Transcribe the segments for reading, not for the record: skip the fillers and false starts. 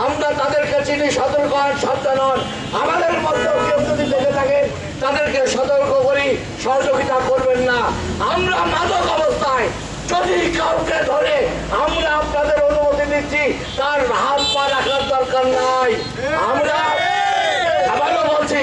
আমরা তাদেরকে চিনি, সতর্ক হন, সাবধান হন। আমাদের মধ্যেও কেউ যদি দেখে থাকেন তাদেরকে সতর্ক করি, সহযোগিতা করবেন না। আমরা মাদক অবস্থায় যদি কাউকে ধরে আমরা আপনাদের অনুমতি দিচ্ছি, তার হাত পা রাখার দরকার নাই। আমরা আবারও বলছি,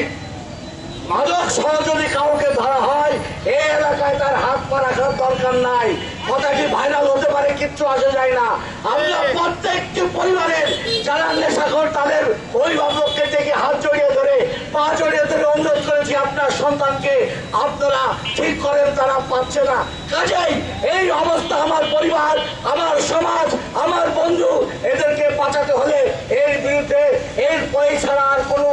মাদক সহ যদি কাউকে ধরা হয় এই এলাকায় তার হাত পা রাখার দরকার নাই। কথাটি ভাইরাল হতে পারে, কিচ্ছু আসে যায় না। আমরা প্রত্যেকটি পরিবারের যারা নেশাখোর তাদের অভিভাবককে ডেকে হাত জড়িয়ে ধরে, পা জড়িয়ে ধরে অনুরোধ করেছি আপনার সন্তানকে আপনারা ঠিক করেন, তারা পাচ্ছে না। কাজেই এই অবস্থা আমার পরিবার, আমার সমাজ, আমার বন্ধু, এদেরকে বাঁচাতে হলে এর বিরুদ্ধে এর পয় ছাড়া আর কোনো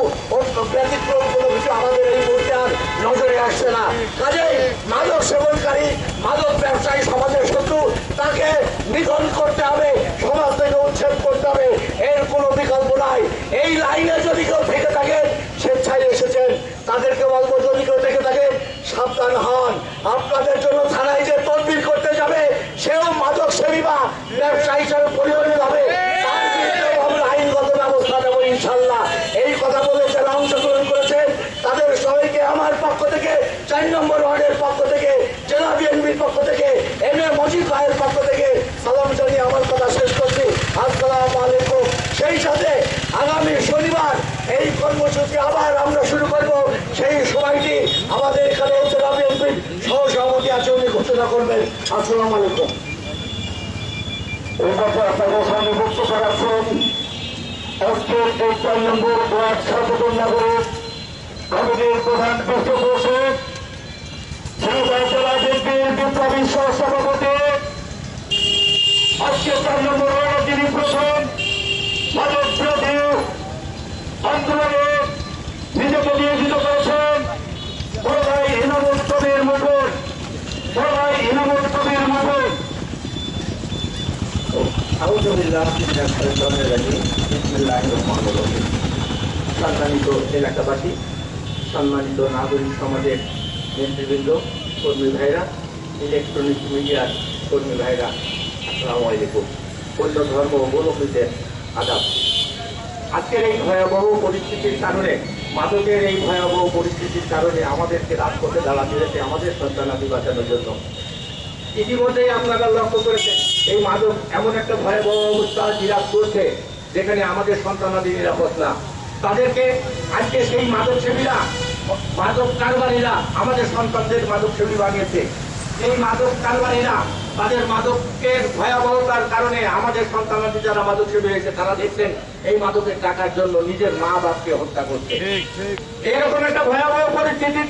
ব্যতিক্রম কোনো কিছু আমাদের এই মুহূর্তে আর নজরে আসছে না। কাজেই মাদক সেবনকারী, মাদক ব্যবসায়ী সমাজের শত্রু, তাকে নিধন করতে হবে, সমাজ থেকে উচ্ছেদ করতে হবে, এর কোনো বিকল্প নাই। এই লাইনে যদি কেউ থেকে থাকেন, স্বেচ্ছায় এসেছেন, তাদেরকে বলবো যদি কেউ থেকে থাকেন সাবধান হন। আপনাদের জন্য থানায় যে তদবির করতে যাবে সেও মাদক সেবী বা ব্যবসায়ী হিসাবে পরিগণিত হবে, তার বিরুদ্ধে আমরা আইনগত ব্যবস্থা নেব ইনশাল্লাহ। এই কথা বলে যারা অংশগ্রহণ করেছেন তাদের সবাইকে আমার পক্ষ থেকে, 4 নম্বর ওয়ার্ডের পক্ষ থেকে, জেলা বিএনপির পক্ষ থেকে, এম এ মজিদ ভাইয়ের পক্ষ থেকে সালাম জানিয়ে আমার কথা শেষ করছি। আসসালামু আলাইকুম। সেই সাথে আগামী শনিবার এই কর্মসূচি আবার আমরা শুরু করব। সেই সময়টি আমাদের এখানে জেলা বিএনপির সহ সভাপতি আছে, উনি ঘোষণা করবেন। আসসালামু আলাইকুম। এই কথা আপনাদের সামনে বক্তব্য রাখছেন আজকের এই 4 নম্বর ওয়ার্ড সচেতন নাগরিক কমিটির প্রধান পৃষ্ঠপোষক জেলা বিএনপির বিপ্লবী সহ সভাপতি, আজকে 4 নম্বর ওয়ার্ডে যিনি প্রথম মাদক বিরোধী আন্দোলনে নিজেকে নিয়োজিত করেছেন, বড় ভাই ইনামুল কবির মুকুট, বড় ভাই ইনামুল কবির মুকুট। সম্মানিত এলাকাবাসী, সম্মানিত নাগরিক সমাজের নেতৃবৃন্দ, কর্মী ভাইরা, ইলেকট্রনিক মিডিয়ার কর্মী ভাইরা, আসসালামু আলাইকুম। অন্য ধর্ম অবলম্বীদের আদাব। আজকের এই ভয়াবহ পরিস্থিতির কারণে, মাদকের এই ভয়াবহ পরিস্থিতির কারণে আমাদেরকে রাজপথে দাঁড়াতে হয়েছে আমাদের সন্তানাদি বাঁচানোর জন্য। ইতিমধ্যেই আপনারা লক্ষ্য করেছেন এই মাদক এমন একটা ভয়াবহ অবস্থা বিরাজ করছে যেখানে আমাদের সন্তানাদি নিরাপদ না। তাদেরকে আজকে সেই মাদক সেবীরা, মাদক কারবারীরা আমাদের সন্তানদের মাদক সেবী বানিয়েছে। এই মাদক কারবারীরা তাদের মাদকের ভয়াবহতার কারণে আমাদের সন্তানাদি যারা মাদক সেবী হয়েছে তারা দেখছেন এই মাদকের টাকার জন্য নিজের মা বাপকে হত্যা করছে। এরকম একটা ভয়াবহ পরিস্থিতির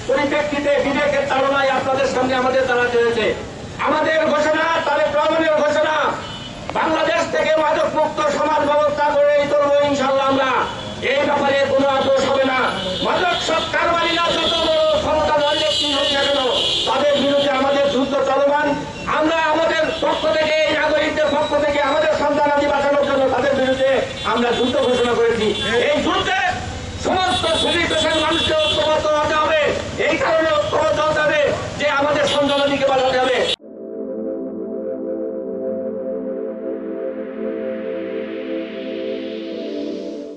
পরিপ্রেক্ষিতে বিবেকের তাড়নায় আপনাদের সামনে আমাদের দাঁড়াতে হয়েছে। আমাদের ঘোষণা, তারেক রহমানের ঘোষণা, বাংলাদেশ থেকে মাদক মুক্ত সমাজ ব্যবস্থা করে তুলব ইনশাল্লাহ। আমরা এই ব্যাপারে কোনো আপোষ হবে না। মাদক সব কারবারীরা যত বড় ক্ষমতাধর ব্যক্তি হোক না কেন, তাদের বিরুদ্ধে আমাদের যুদ্ধ চলমান। আমরা আমাদের পক্ষ থেকে, এই নাগরিকদের পক্ষ থেকে আমাদের সন্তানাদি বাঁচানোর জন্য তাদের বিরুদ্ধে আমরা যুদ্ধ ঘোষণা করেছি। এই যুদ্ধে সমস্ত পুলিশ